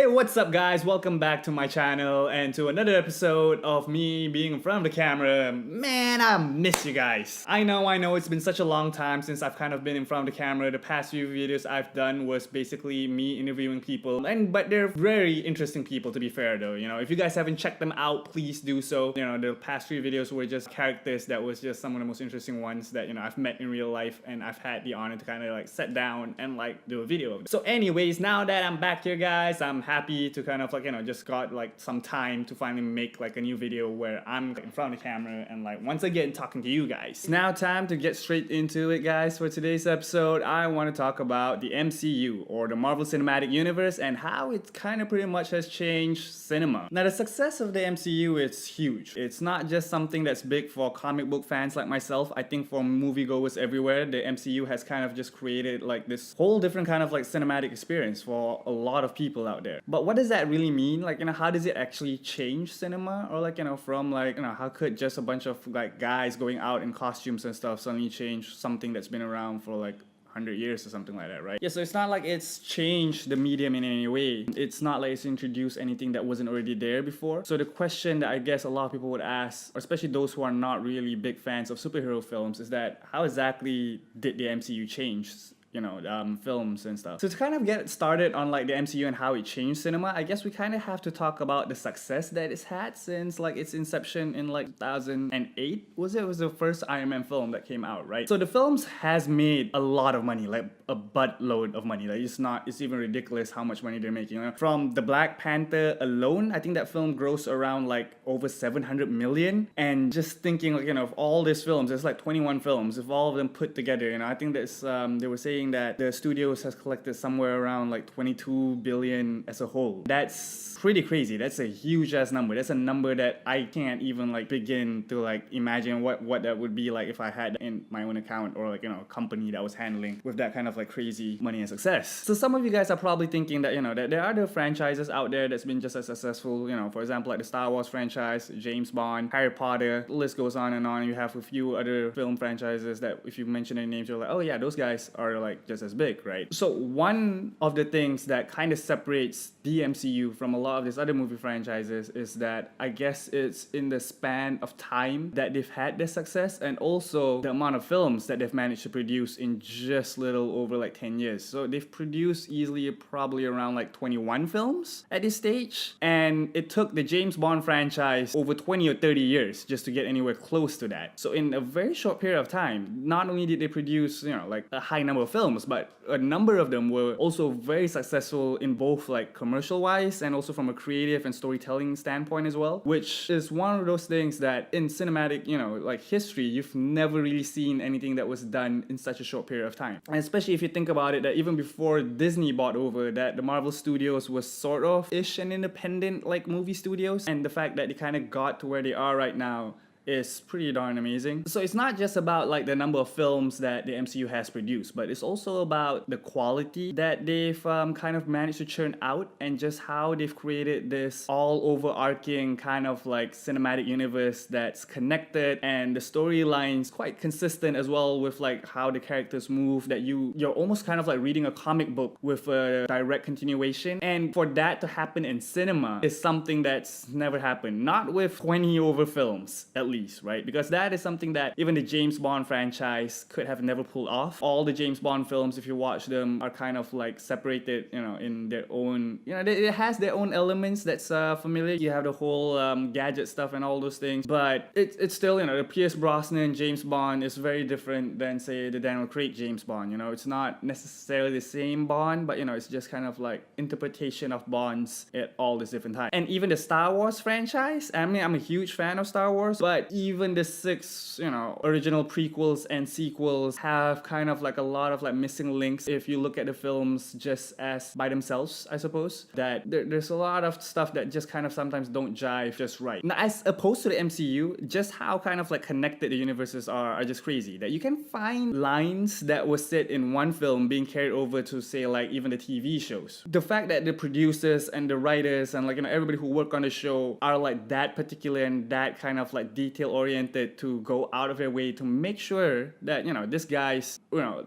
What's up guys? Welcome back to my channel and to another episode of me being in front of the camera. Man, I miss you guys. I know, it's been such a long time since I've kind of been in front of the camera. The past few videos I've done was basically me interviewing people, but they're very interesting people to be fair though. You know, if you guys haven't checked them out, please do so. You know, the past few videos were just characters that was just some of the most interesting ones that, you know, I've met in real life and I've had the honor to kind of like sit down and like do a video of it. So anyways, now that I'm back here guys, I'm happy to kind of like, you know, just got like some time to finally make like a new video where I'm in front of the camera and like once again talking to you guys. It's now time to get straight into it guys. For today's episode, I want to talk about the MCU or the Marvel Cinematic Universe and how it kind of pretty much has changed cinema. Now the success of the MCU is huge. It's not just something that's big for comic book fans like myself. I think for moviegoers everywhere, the MCU has kind of just created like this whole different kind of like cinematic experience for a lot of people out there. But what does that really mean? Like, you know, how does it actually change cinema? Or like, you know, from like, you know, how could just a bunch of like guys going out in costumes and stuff suddenly change something that's been around for like 100 years or something like that, right? Yeah, so it's not like it's changed the medium in any way. It's not like it's introduced anything that wasn't already there before. So the question that I guess a lot of people would ask, especially those who are not really big fans of superhero films, is that how exactly did the MCU change, you know, films and stuff? So to kind of get started on like the MCU and how it changed cinema, I guess we kind of have to talk about the success that it's had since like its inception in like 2008. Was the first Iron Man film that came out, right? So the films has made a lot of money, like a buttload of money. Like it's even ridiculous how much money they're making. You know? From the Black Panther alone, I think that film grossed around like over 700 million. And just thinking like, you know, of all these films, there's like 21 films. If all of them put together, you know, I think that's they were saying that the studios has collected somewhere around like 22 billion as a whole. That's pretty crazy. That's a huge ass number. That's a number that I can't even like begin to like imagine what that would be like if I had in my own account or like, you know, a company that was handling with that kind of like crazy money and success. So some of you guys are probably thinking that, you know, that there are other franchises out there that's been just as successful, you know, for example, like the Star Wars franchise, James Bond, Harry Potter, the list goes on and on. You have a few other film franchises that if you mention their names, you're like, oh yeah, those guys are like just as big, right? So one of the things that kind of separates the MCU from a lot of these other movie franchises is that I guess it's in the span of time that they've had their success and also the amount of films that they've managed to produce in just little over like 10 years. So they've produced easily probably around like 21 films at this stage, and it took the James Bond franchise over 20 or 30 years just to get anywhere close to that. So in a very short period of time, not only did they produce, you know, like a high number of films, but a number of them were also very successful in both like commercial wise and also from a creative and storytelling standpoint as well, which is one of those things that in cinematic, you know, like history, you've never really seen anything that was done in such a short period of time. And especially if you think about it, that even before Disney bought over, that the Marvel Studios was sort of ish an independent like movie studios, and the fact that they kind of got to where they are right now is pretty darn amazing. So it's not just about like the number of films that the MCU has produced, but it's also about the quality that they've kind of managed to churn out and just how they've created this all overarching kind of like cinematic universe that's connected, and the storylines quite consistent as well with like how the characters move, that you're almost kind of like reading a comic book with a direct continuation. And for that to happen in cinema is something that's never happened, not with 20 over films at least, right? Because that is something that even the James Bond franchise could have never pulled off. All the James Bond films, if you watch them, are kind of like separated, you know, in their own, you know, it has their own elements that's familiar. You have the whole gadget stuff and all those things, but it's still, you know, the Pierce Brosnan James Bond is very different than say the Daniel Craig James Bond. You know, it's not necessarily the same Bond, but you know, it's just kind of like interpretation of Bonds at all these different times. And even the Star Wars franchise, I mean, I'm a huge fan of Star Wars, but even the 6, you know, original prequels and sequels have kind of like a lot of like missing links if you look at the films just as by themselves, I suppose. That there's a lot of stuff that just kind of sometimes don't jive just right. Now, as opposed to the MCU, just how kind of like connected the universes are just crazy. That you can find lines that were said in one film being carried over to say like even the TV shows. The fact that the producers and the writers and like, you know, everybody who work on the show are like that particular and that kind of like deep detail oriented to go out of their way to make sure that, these guys,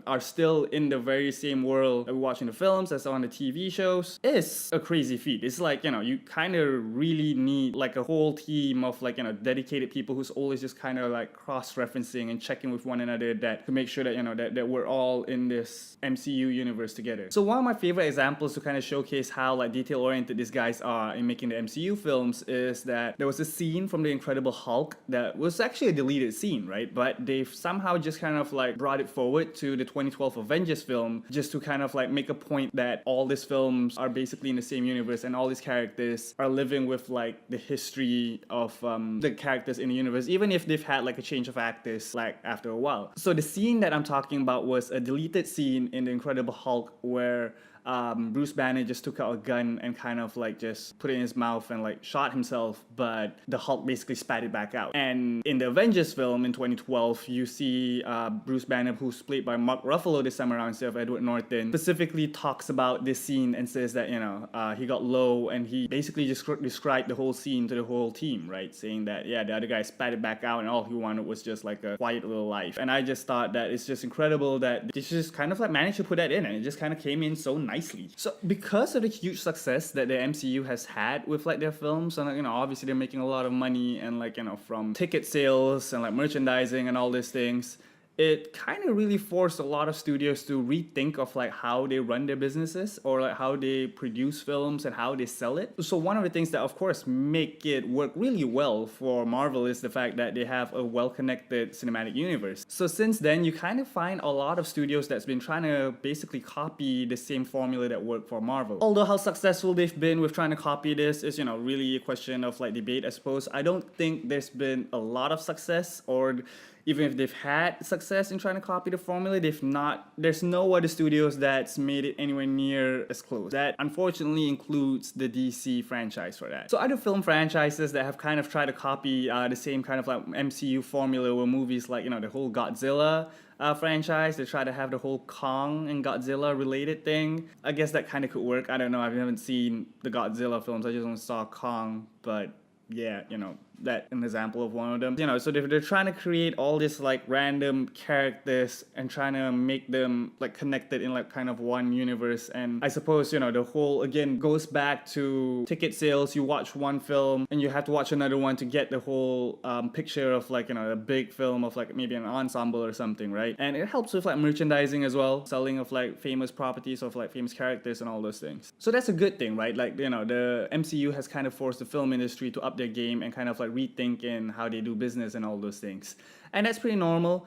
are still in the very same world that we watch in the films as on the TV shows is a crazy feat. It's like, you kind of really need like a whole team of like, dedicated people who's always just kind of like cross-referencing and checking with one another that to make sure that, that we're all in this MCU universe together. So one of my favorite examples to kind of showcase how like detail-oriented these guys are in making the MCU films is that there was a scene from The Incredible Hulk that was actually a deleted scene, right? But they've somehow just kind of like brought it forward to the 2012 Avengers film just to kind of like make a point that all these films are basically in the same universe and all these characters are living with like the history of the characters in the universe, even if they've had like a change of actors like after a while. So the scene that I'm talking about was a deleted scene in The Incredible Hulk where Bruce Banner just took out a gun and kind of like just put it in his mouth and like shot himself, but the Hulk basically spat it back out. And in the Avengers film in 2012, you see Bruce Banner, who's played by Mark Ruffalo this time around instead of Edward Norton, specifically talks about this scene and says that, he got low and he basically just described the whole scene to the whole team, right? Saying that, yeah, the other guy spat it back out and all he wanted was just like a quiet little life. And I just thought that it's just incredible that they just kind of like managed to put that in and it just kind of came in so nicely. So because of the huge success that the MCU has had with like their films, and obviously they're making a lot of money and like from ticket sales and like merchandising and all these things, it kind of really forced a lot of studios to rethink of like how they run their businesses or like how they produce films and how they sell it. So one of the things that of course make it work really well for Marvel is the fact that they have a well-connected cinematic universe. So since then you kind of find a lot of studios that's been trying to basically copy the same formula that worked for Marvel. Although how successful they've been with trying to copy this is really a question of like debate, I suppose. I don't think there's been a lot of success, or even if they've had success in trying to copy the formula, there's no other studios that's made it anywhere near as close. That unfortunately includes the DC franchise for that. So other film franchises that have kind of tried to copy the same kind of like MCU formula were movies like, the whole Godzilla franchise. They try to have the whole Kong and Godzilla related thing. I guess that kind of could work. I don't know. I haven't seen the Godzilla films. I just only saw Kong, but yeah, that an example of one of them. So they're trying to create all these like random characters and trying to make them like connected in like kind of one universe. And I suppose, the whole again goes back to ticket sales. You watch one film and you have to watch another one to get the whole picture of like, a big film of like maybe an ensemble or something, right? And it helps with like merchandising as well, selling of like famous properties of like famous characters and all those things. So that's a good thing, right? Like, the MCU has kind of forced the film industry to up their game and kind of like rethinking how they do business and all those things. And that's pretty normal.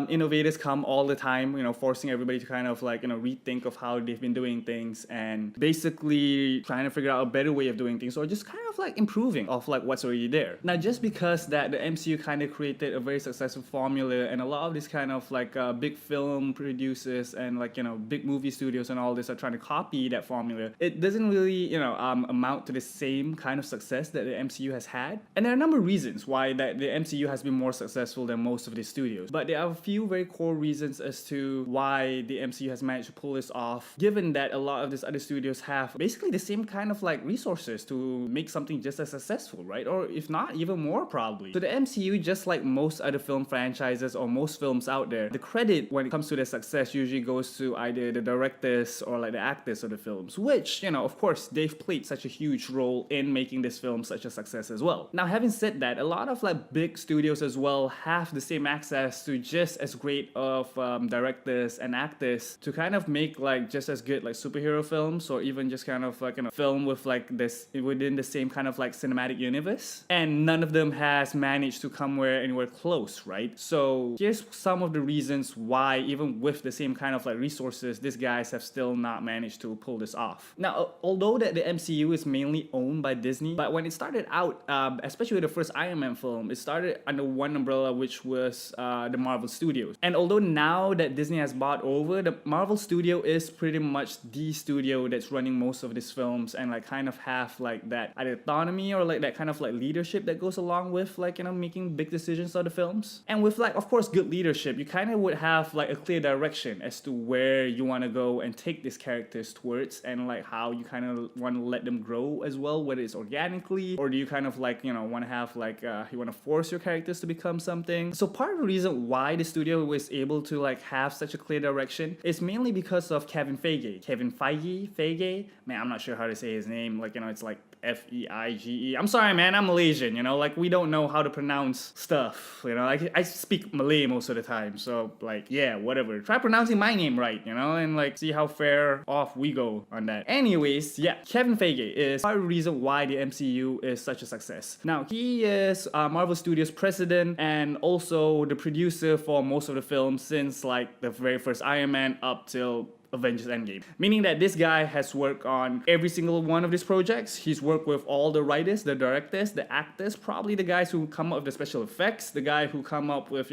Innovators come all the time, forcing everybody to kind of like, rethink of how they've been doing things and basically trying to figure out a better way of doing things or just kind of like improving of like what's already there. Now, just because that the MCU kind of created a very successful formula and a lot of these kind of like big film producers and like, big movie studios and all this are trying to copy that formula, it doesn't really, amount to the same kind of success that the MCU has had. And there are a number of reasons why that the MCU has been more successful than most of the studios. But there are a few very core reasons as to why the MCU has managed to pull this off, given that a lot of these other studios have basically the same kind of like resources to make something just as successful, right? Or if not, even more probably. So the MCU, just like most other film franchises or most films out there, the credit when it comes to their success usually goes to either the directors or like the actors of the films, which, of course, they've played such a huge role in making this film such a success as well. Now, having said that, a lot of like big studios as well have the same access to just as great of directors and actors to kind of make like just as good like superhero films or even just kind of like film with like this within the same kind of like cinematic universe, and none of them has managed to come anywhere close, right? So here's some of the reasons why even with the same kind of like resources, these guys have still not managed to pull this off. Now, although that the MCU is mainly owned by Disney, but when it started out, especially with the first Iron Man film, it started under one umbrella, which was the Marvel Studios. And although now that Disney has bought over, the Marvel Studio is pretty much the studio that's running most of these films and like kind of have like that either autonomy or like that kind of like leadership that goes along with like, making big decisions on the films. And with like, of course, good leadership, you kind of would have like a clear direction as to where you want to go and take these characters towards and like how you kind of want to let them grow as well, whether it's organically or do you kind of like, want to have like you want to force your characters to become something. So part of the reason why the studio was able to like have such a clear direction is mainly because of Kevin Feige. Kevin Feige. Man, I'm not sure how to say his name. Like, it's like Feige. I'm sorry, man. I'm Malaysian. Like we don't know how to pronounce stuff. I speak Malay most of the time. So like, yeah, whatever. Try pronouncing my name right. And like see how fair off we go on that. Anyways, yeah, Kevin Feige is part of the reason why the MCU is such a success. Now he is Marvel Studios president and also the producer for most of the films since like the very first Iron Man up till Avengers Endgame. Meaning that this guy has worked on every single one of these projects. He's worked with all the writers, the directors, the actors, probably the guys who come up with the special effects, the guy who come up with,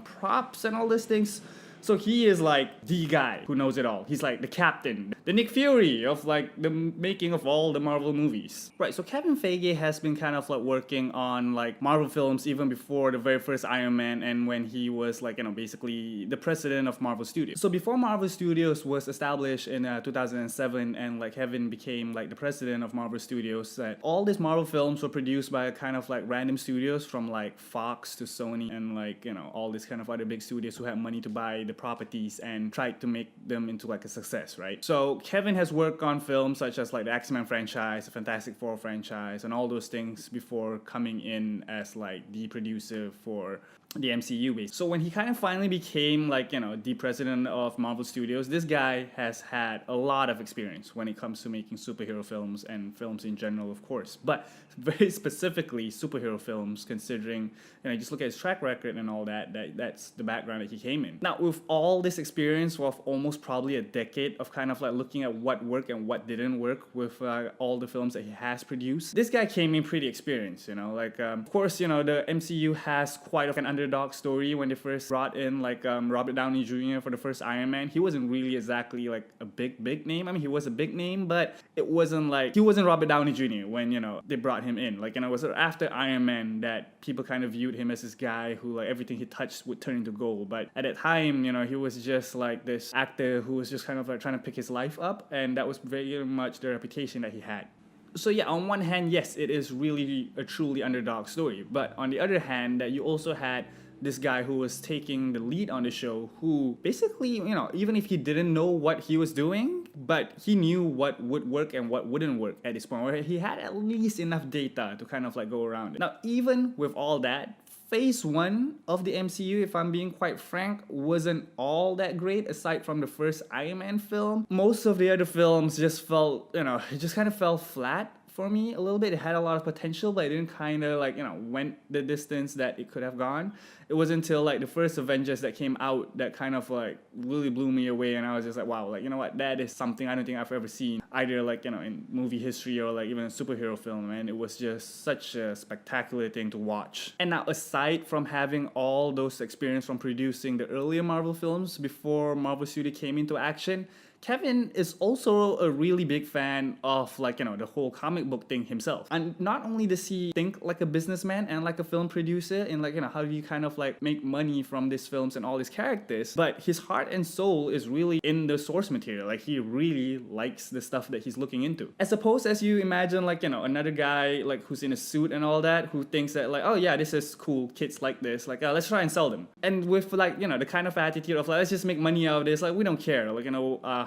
props and all these things. So he is like the guy who knows it all. He's like the captain, the Nick Fury of like the making of all the Marvel movies. Right, so Kevin Feige has been kind of like working on like Marvel films even before the very first Iron Man and when he was like, basically the president of Marvel Studios. So before Marvel Studios was established in 2007 and like Kevin became like the president of Marvel Studios, that all these Marvel films were produced by kind of like random studios from like Fox to Sony and like, all these kind of other big studios who had money to buy the properties and tried to make them into like a success, right? So Kevin has worked on films such as like the X-Men franchise, the Fantastic Four franchise, and all those things before coming in as like the producer for the MCU base. So when he kind of finally became like, the president of Marvel Studios, this guy has had a lot of experience when it comes to making superhero films and films in general, of course. But very specifically superhero films, considering, just look at his track record and all that's the background that he came in. Now, with all this experience of almost probably a decade of kind of like looking at what worked and what didn't work with all the films that he has produced, this guy came in pretty experienced, of course, the MCU has quite of an underdog story. When they first brought in like Robert Downey Jr. for the first Iron Man, he wasn't really exactly like a big name. I mean, he was a big name, but it wasn't like, he wasn't Robert Downey Jr. when, they brought him in. Like, it was after Iron Man that people kind of viewed him as this guy who like everything he touched would turn into gold. But at that time, he was just like this actor who was just kind of like trying to pick his life up, and that was very much the reputation that he had. So yeah, on one hand, yes, it is really a truly underdog story. But on the other hand, that you also had this guy who was taking the lead on the show, who basically, even if he didn't know what he was doing, but he knew what would work and what wouldn't work at this point, where he had at least enough data to kind of like go around it. Now, even with all that, Phase 1 of the MCU, if I'm being quite frank, wasn't all that great aside from the first Iron Man film. Most of the other films just felt, it just kind of fell flat for me a little bit. It had a lot of potential, but it didn't kind of like, went the distance that it could have gone. It wasn't until like the first Avengers that came out that kind of like really blew me away, and I was just like, wow, like, what, that is something I don't think I've ever seen either like, in movie history or like even a superhero film, and it was just such a spectacular thing to watch. And now, aside from having all those experience from producing the earlier Marvel films before Marvel Studios came into action, Kevin is also a really big fan of like, the whole comic book thing himself. And not only does he think like a businessman and like a film producer in like, how do you kind of like make money from these films and all these characters, but his heart and soul is really in the source material. Like, he really likes the stuff that he's looking into. As opposed as you imagine like, another guy like who's in a suit and all that, who thinks that like, oh yeah, this is cool, kids like this, like let's try and sell them. And with like, the kind of attitude of like, let's just make money out of this, like we don't care, like,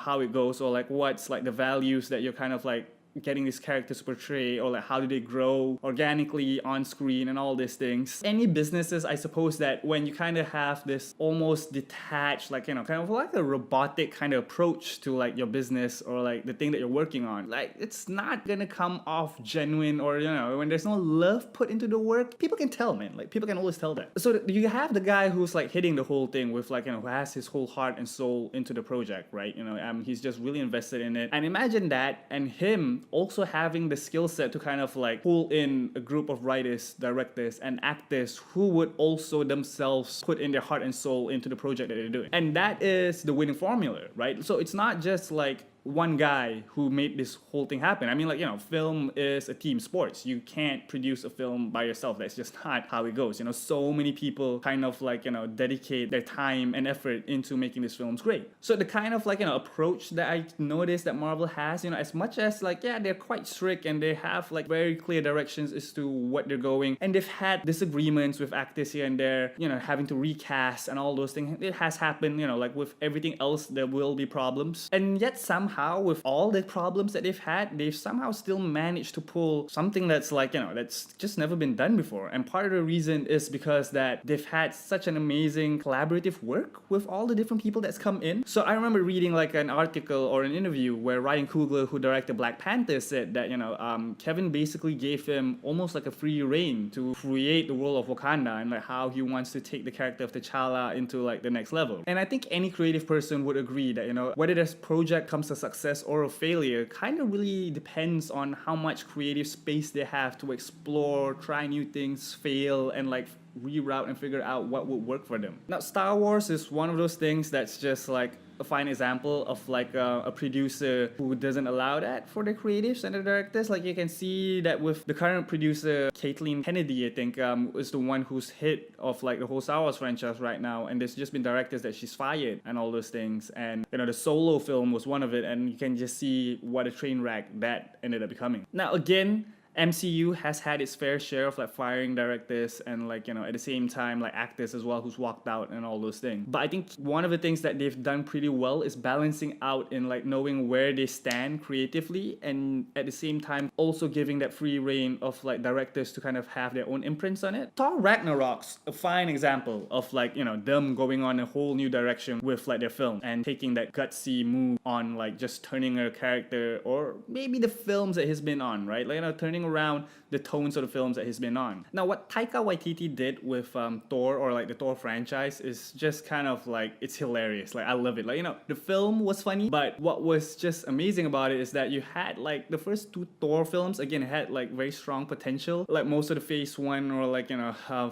how it goes, or like what's like the values that you're kind of like getting these characters to portray, or like how do they grow organically on screen and all these things. Any businesses, I suppose, that when you kind of have this almost detached, like, kind of like a robotic kind of approach to like your business or like the thing that you're working on, like it's not gonna come off genuine, or when there's no love put into the work, people can tell, man. Like, people can always tell that. So you have the guy who's like hitting the whole thing with like, who has his whole heart and soul into the project, right? He's just really invested in it. And imagine that, and him also having the skill set to kind of like pull in a group of writers, directors, and actors who would also themselves put in their heart and soul into the project that they're doing. And that is the winning formula, right? So it's not just like one guy who made this whole thing happen. I mean, like, film is a team sport. You can't produce a film by yourself. That's just not how it goes. So many people kind of like, dedicate their time and effort into making these films great. So the kind of like, approach that I noticed that Marvel has, as much as like, yeah, they're quite strict and they have like very clear directions as to what they're going, and they've had disagreements with actors here and there, having to recast and all those things. It has happened, like with everything else, there will be problems. And yet somehow, with all the problems that they've somehow still managed to pull something that's like, that's just never been done before. And part of the reason is because that they've had such an amazing collaborative work with all the different people that's come in. So I remember reading like an article or an interview where Ryan Coogler, who directed Black Panther, said that, Kevin basically gave him almost like a free reign to create the world of Wakanda and like how he wants to take the character of T'Challa into like the next level. And I think any creative person would agree that, whether this project comes to success or a failure kind of really depends on how much creative space they have to explore, try new things, fail, and like reroute and figure out what would work for them. Now, Star Wars is one of those things that's just like a fine example of like a producer who doesn't allow that for the creatives and the directors. Like you can see that with the current producer, Kathleen Kennedy, I think, is the one who's hit of like the whole Star Wars franchise right now. And there's just been directors that she's fired and all those things. And the Solo film was one of it, and you can just see what a train wreck that ended up becoming. Now again, MCU has had its fair share of like firing directors and like, at the same time like actors as well who's walked out and all those things. But I think one of the things that they've done pretty well is balancing out in like knowing where they stand creatively, and at the same time also giving that free reign of like directors to kind of have their own imprints on it. Thor Ragnarok's a fine example of like, them going on a whole new direction with like their film and taking that gutsy move on like just turning a character, or maybe the films that he's been on, right? Like, turning around the tones of the films that he's been on. Now, what Taika Waititi did with Thor, or like the Thor franchise, is just kind of like, it's hilarious. Like, I love it. Like, the film was funny, but what was just amazing about it is that you had like the first two Thor films, again, had like very strong potential. Like most of the phase 1 or like,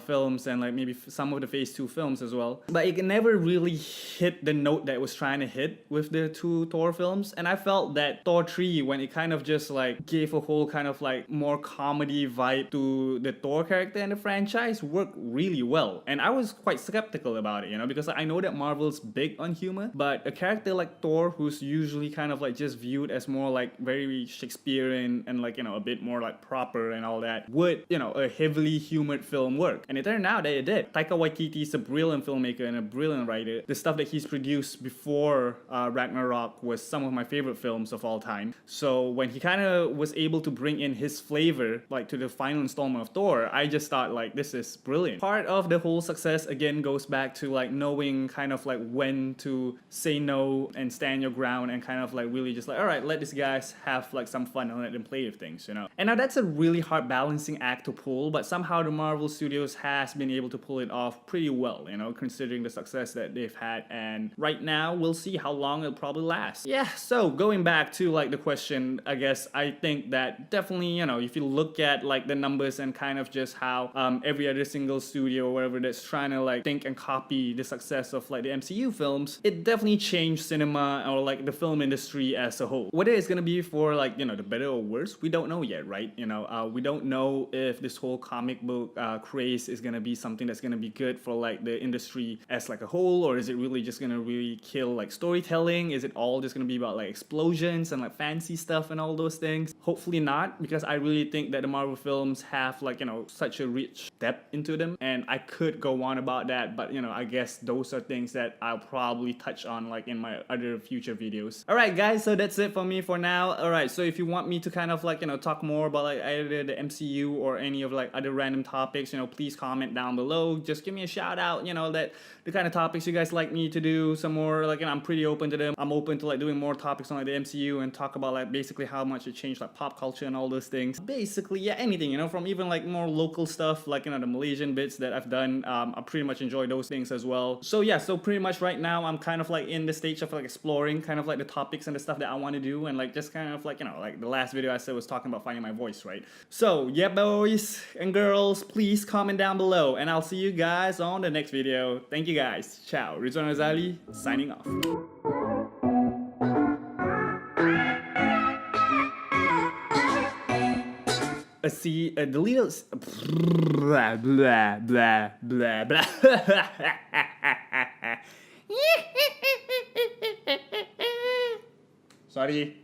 films, and like maybe some of the phase 2 films as well. But it never really hit the note that it was trying to hit with the two Thor films. And I felt that Thor 3, when it kind of just like gave a whole kind of like more comedy vibe to the Thor character and the franchise, worked really well. And I was quite skeptical about it, because I know that Marvel's big on humor, but a character like Thor, who's usually kind of like just viewed as more like very Shakespearean and like, a bit more like proper and all that, would, a heavily humored film work? And it turned out that it did. Taika Waititi is a brilliant filmmaker and a brilliant writer. The stuff that he's produced before Ragnarok was some of my favorite films of all time. So when he kind of was able to bring in his flavor like to the final installment of Thor, I just thought like, this is brilliant. Part of the whole success again goes back to like knowing kind of like when to say no and stand your ground, and kind of like really just like, all right, let these guys have like some fun and let them play with things, And now that's a really hard balancing act to pull, but somehow the Marvel Studios has been able to pull it off pretty well, considering the success that they've had. And right now we'll see how long it'll probably last. Yeah, so going back to like the question, I guess I think that definitely, if you look at like the numbers and kind of just how every other single studio or whatever that's trying to like think and copy the success of like the MCU films, it definitely changed cinema or like the film industry as a whole. Whether it's gonna be for like, the better or worse, we don't know yet, right? We don't know if this whole comic book craze is gonna be something that's gonna be good for like the industry as like a whole, or is it really just gonna really kill like storytelling? Is it all just gonna be about like explosions and like fancy stuff and all those things? Hopefully not, because I really think that the Marvel films have like, such a rich depth into them, and I could go on about that, but I guess those are things that I'll probably touch on like in my other future videos. Alright guys, so that's it for me for now. Alright, so if you want me to kind of like, talk more about like either the MCU or any of like other random topics, please comment down below. Just give me a shout out, that the kind of topics you guys like me to do some more, like, I'm pretty open to them. I'm open to like doing more topics on like the MCU and talk about like basically how much it changed like pop culture and all those things. Basically, yeah, anything, from even like more local stuff, like, the Malaysian bits that I've done. I pretty much enjoy those things as well. So yeah, so pretty much right now I'm kind of like in the stage of like exploring kind of like the topics and the stuff that I want to do, and like just kind of like, like the last video I said was talking about finding my voice, right? So yeah, boys and girls, please comment down below, and I'll see you guys on the next video. Thank you guys. Ciao. Rizwan Razali signing off. a C, the little, blah, blah, blah, blah, blah. Sorry.